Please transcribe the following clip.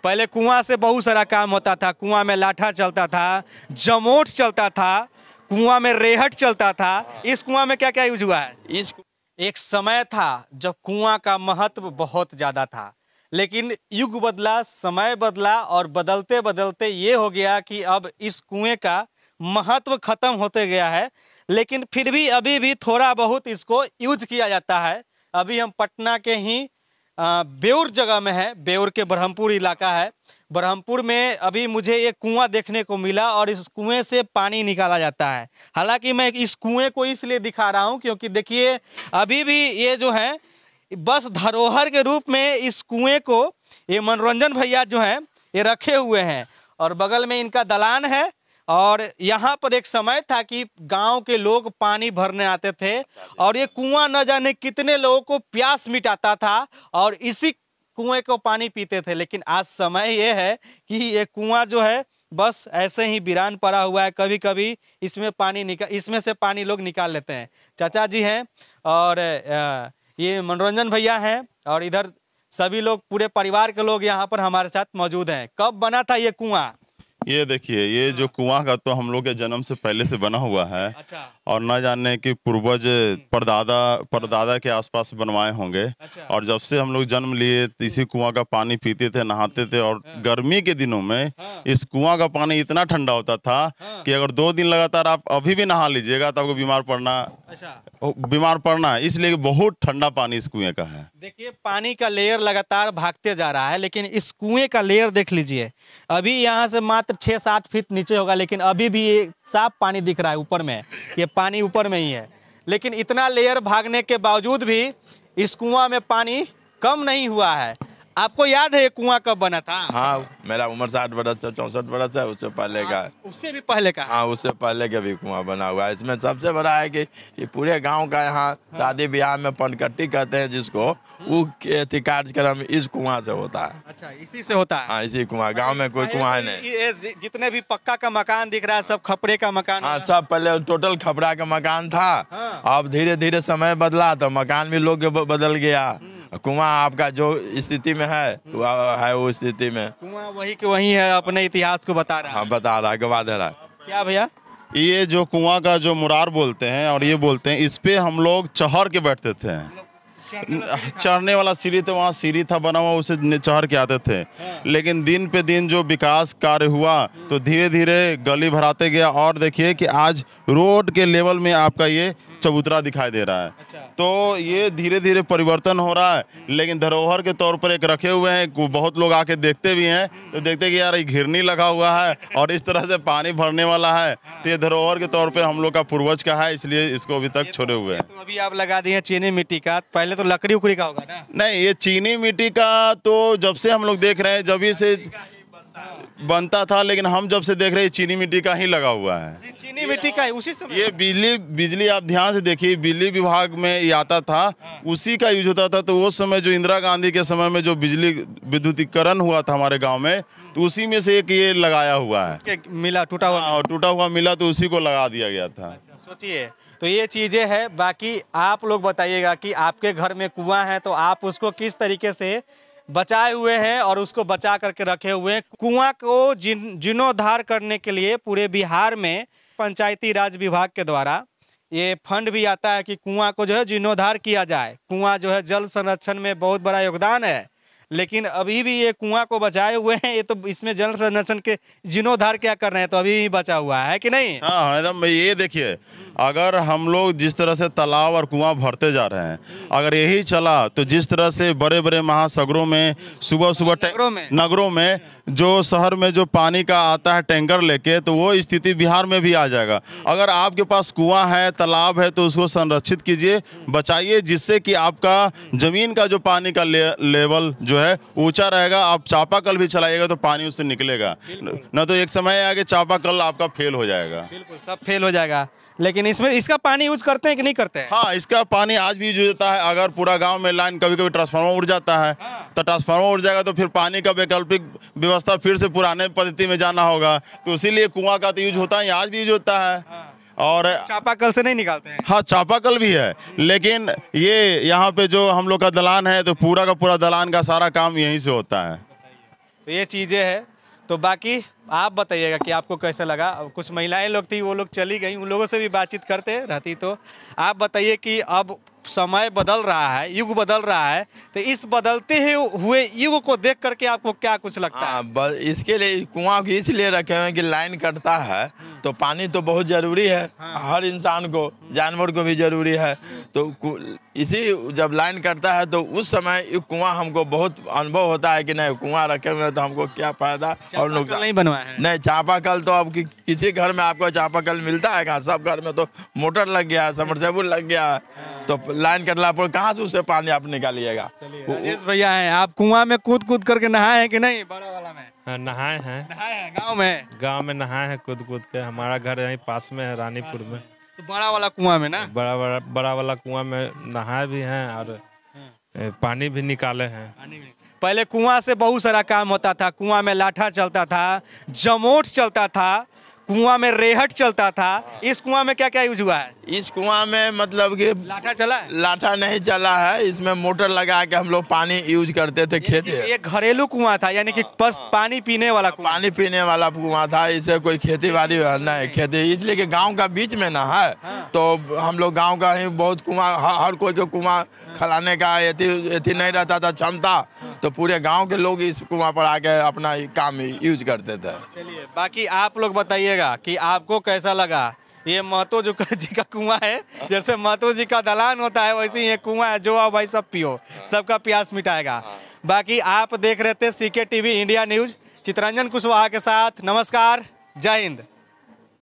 पहले कुआं से बहुत सारा काम होता था। कुआं में लाठा चलता था, जमोट चलता था, कुआं में रेहट चलता था। इस कुआं में क्या क्या यूज हुआ है? एक समय था जब कुआं का महत्व बहुत ज़्यादा था, लेकिन युग बदला, समय बदला और बदलते बदलते ये हो गया कि अब इस कुएं का महत्व खत्म होते गया है। लेकिन फिर भी अभी भी थोड़ा बहुत इसको यूज किया जाता है। अभी हम पटना के ही बेउर जगह में है, बेउर के ब्रह्मपुर इलाका है। ब्रह्मपुर में अभी मुझे एक कुआं देखने को मिला और इस कुएं से पानी निकाला जाता है। हालांकि मैं इस कुएं को इसलिए दिखा रहा हूं क्योंकि देखिए अभी भी ये जो है बस धरोहर के रूप में इस कुएं को ये मनोरंजन भैया जो हैं ये रखे हुए हैं और बगल में इनका दलान है। और यहाँ पर एक समय था कि गांव के लोग पानी भरने आते थे और ये कुआं न जाने कितने लोगों को प्यास मिटाता था और इसी कुएं को पानी पीते थे। लेकिन आज समय ये है कि ये कुआं जो है बस ऐसे ही वीरान पड़ा हुआ है। कभी कभी इसमें से पानी लोग निकाल लेते हैं। चाचा जी हैं और ये मनोरंजन भैया हैं और इधर सभी लोग, पूरे परिवार के लोग यहाँ पर हमारे साथ मौजूद हैं। कब बना था ये कुआं? ये देखिए, ये जो कुआं का तो हम लोग के जन्म से पहले से बना हुआ है। अच्छा। और न जाने कि पूर्वज परदादा के आसपास बनवाए होंगे। अच्छा। और जब से हम लोग जन्म लिए तो इसी कुआं का पानी पीते थे, नहाते थे। और गर्मी के दिनों में इस कुआं का पानी इतना ठंडा होता था कि अगर 2 दिन लगातार आप अभी भी नहा लीजिएगा तो आपको बीमार पड़ना है। इसलिए बहुत ठंडा पानी इस कुएं का है। देखिए पानी का लेयर लगातार भागते जा रहा है, लेकिन इस कुएं का लेयर देख लीजिए। अभी यहाँ से मात्र 6-7 फीट नीचे होगा, लेकिन अभी भी ये साफ पानी दिख रहा है ऊपर में। ये पानी ऊपर में ही है, लेकिन इतना लेयर भागने के बावजूद भी इस कुआं में पानी कम नहीं हुआ है। आपको याद है ये कुआं कब बना था? हाँ, मेरा उम्र 60 बरस से 64 बरस है, उससे पहले का है। उससे भी पहले का? हाँ, उससे पहले का भी कुआं बना हुआ है। इसमें सबसे बड़ा है कि ये पूरे गांव का यहाँ शादी ब्याह में पनकट्टी कहते हैं जिसको, वो कार्यक्रम इस कुआं से होता है। अच्छा, इसी से होता है? हाँ, इसी कुआं। गांव में कोई कुआं है नहीं। ये जितने भी पक्का का मकान दिख रहा है सब खपड़े का मकान? हाँ, सब पहले टोटल खपड़ा का मकान था। अब धीरे धीरे समय बदला तो मकान भी लोग बदल गया। कुआं आपका जो स्थिति में है वो स्थिति में कुआं वही के वही है, अपने इतिहास को बता रहा है। हाँ, बता रहा है, गवा दे रहा है। क्या भैया? ये जो कुआं का जो मुरार बोलते हैं और ये बोलते हैं, इस पे हम लोग चढ़ के बैठते थे। चढ़ने वाला सीढ़ी था, वहाँ सीढ़ी था बना हुआ, उसे चढ़ के आते थे। लेकिन दिन पे दिन जो विकास कार्य हुआ तो धीरे धीरे गली भराते गया और देखिए कि आज रोड के लेवल में आपका ये चबूतरा दिखाई दे रहा है। अच्छा। तो ये धीरे धीरे परिवर्तन हो रहा है, लेकिन धरोहर के तौर पर एक रखे हुए हैं। बहुत लोग आके देखते भी हैं तो देखते हैं कि यार ये घिरनी लगा हुआ है और इस तरह से पानी भरने वाला है। तो ये धरोहर के तौर पे हम लोग का पूर्वज का है, इसलिए इसको अभी तक छोड़े हुए हैं। तो अभी आप लगा दिए चीनी मिट्टी का, पहले तो लकड़ी उकड़ी का होगा ना? नहीं, ये चीनी मिट्टी का तो जब से हम लोग देख रहे हैं जब से बनता था, लेकिन हम जब से देख रहे हैं चीनी मिट्टी का ही लगा हुआ है। चीनी मिट्टी का है उसी समय? ये बिजली आप ध्यान से देखिए, बिजली विभाग में ये आता था, उसी का यूज होता था। तो उस समय जो इंदिरा गांधी के समय में जो बिजली विद्युतीकरण हुआ था हमारे गांव में, तो उसी में से एक ये लगाया हुआ है। मिला टूटा हुआ? और टूटा हुआ मिला तो उसी को लगा दिया गया था। सोचिए, तो ये चीज़ें हैं। बाकी आप लोग बताइएगा कि आपके घर में कुआं है तो आप उसको किस तरीके से बचाए हुए हैं और उसको बचा करके रखे हुए हैं। कुआं को जीर्णोद्धार करने के लिए पूरे बिहार में पंचायती राज विभाग के द्वारा ये फंड भी आता है कि कुआं को जो है जीर्णोद्धार किया जाए। कुआं जो है जल संरक्षण में बहुत बड़ा योगदान है, लेकिन अभी भी ये कुआं को बचाए हुए हैं। ये तो इसमें जल संरक्षण के जीर्णोद्धार क्या कर रहे हैं, तो अभी भी बचा हुआ है कि नहीं? हाँ, एकदम। ये देखिए, अगर हम लोग जिस तरह से तालाब और कुआं भरते जा रहे हैं, अगर यही चला तो जिस तरह से बड़े बड़े महासागरों में सुबह नगरों में जो शहर में जो पानी का आता है टैंकर लेके, तो वो स्थिति बिहार में भी आ जाएगा। अगर आपके पास कुआं है, तालाब है, तो उसको संरक्षित कीजिए, बचाइए, जिससे कि आपका जमीन का जो पानी का लेवल जो है ऊंचा रहेगा। आप चापाकल भी चलाइएगा तो पानी उससे निकलेगा, न तो एक समय आगे चापाकल आपका फेल हो जाएगा। बिल्कुल, सब फेल हो जाएगा। लेकिन इसमें इसका पानी यूज करते हैं कि नहीं करते हैं? हाँ, इसका पानी आज भी यूज होता है। अगर पूरा गांव में लाइन कभी कभी ट्रांसफार्मर उड़ जाता है, तो ट्रांसफार्मर उड़ जाएगा तो फिर पानी का वैकल्पिक व्यवस्था फिर से पुराने पद्धति में जाना होगा। तो इसीलिए कुआं का तो यूज होता है, आज भी यूज होता है। और चापाकल से नहीं निकालते हैं? हाँ, चापाकल भी है, लेकिन ये यहाँ पे जो हम लोग का दलान है तो पूरा का पूरा दलान का सारा काम यहीं से होता है। तो ये चीज़ें हैं। तो बाकी आप बताइएगा कि आपको कैसा लगा। अब कुछ महिलाएं लोग थी, वो लोग चली गई, उन लोगों से भी बातचीत करते रहती। तो आप बताइए कि अब समय बदल रहा है, युग बदल रहा है, तो इस बदलते हुए युग को देख करके आपको क्या कुछ लगता है? इसके लिए कुआं को इसलिए रखे हुए हैं कि लाइन कटता है तो पानी तो बहुत ज़रूरी है। हर इंसान को, जानवर को भी ज़रूरी है। तो इसी जब लाइन कटता है तो उस समय कुआं हमको बहुत अनुभव होता है कि नहीं, कुआं रखे हुए हैं तो हमको क्या फ़ायदा और नुकसान। नहीं बनवाया है? नहीं, चापाकल तो अब किसी घर में आपको चापाकल मिलता है कहाँ? सब घर में तो मोटर लग गया है, सबमर्सिबल लग गया है, तो लाइन कटला पर कहाँ से उससे पानी आप निकालिएगा? राजेश भैया हैं, आप कुआं में कूद करके नहाए हैं कि नहीं? बड़ा वाला में नहाए हैं। नहाए हैं? गाँव में नहाए हैं कूद के। हमारा घर यहीं पास में है, रानीपुर में। तो बड़ा वाला कुआं में ना? बड़ा वाला कुआं में नहाए भी हैं और पानी भी निकाले हैं। पहले कुआं से बहुत सारा काम होता था। कुआं में लाठा चलता था, जमोट चलता था, कुआं में रेहट चलता था। इस कुआं में क्या क्या यूज हुआ है? इस कुआं में मतलब कि लाठा चला है? लाठा नहीं चला है, इसमें मोटर लगा के हम लोग पानी यूज करते थे खेती। ये घरेलू कुआं था, यानी कि बस पानी पीने वाला कुआं। पानी पीने वाला कुआं था। इसे कोई खेती बाड़ी नहीं खेती, इसलिए कि गांव का बीच में ना है। तो हम लोग गांव का ही बहुत कुआं, हर कोई को कुआं खिलाने का एथी नहीं रहता था क्षमता, तो पूरे गांव के लोग इस कुआं पर आके अपना काम यूज करते थे। चलिए, बाकी आप लोग बताइएगा कि आपको कैसा लगा। ये महतो जी का कुआं है, जैसे महतो जी का दलान होता है वैसे ही ये कुआं है। जो आओ भाई सब पियो, सबका प्यास मिटाएगा। बाकी आप देख रहे थे CK TV India news, Chitranjan Kushwaha के साथ। नमस्कार, जय हिंद।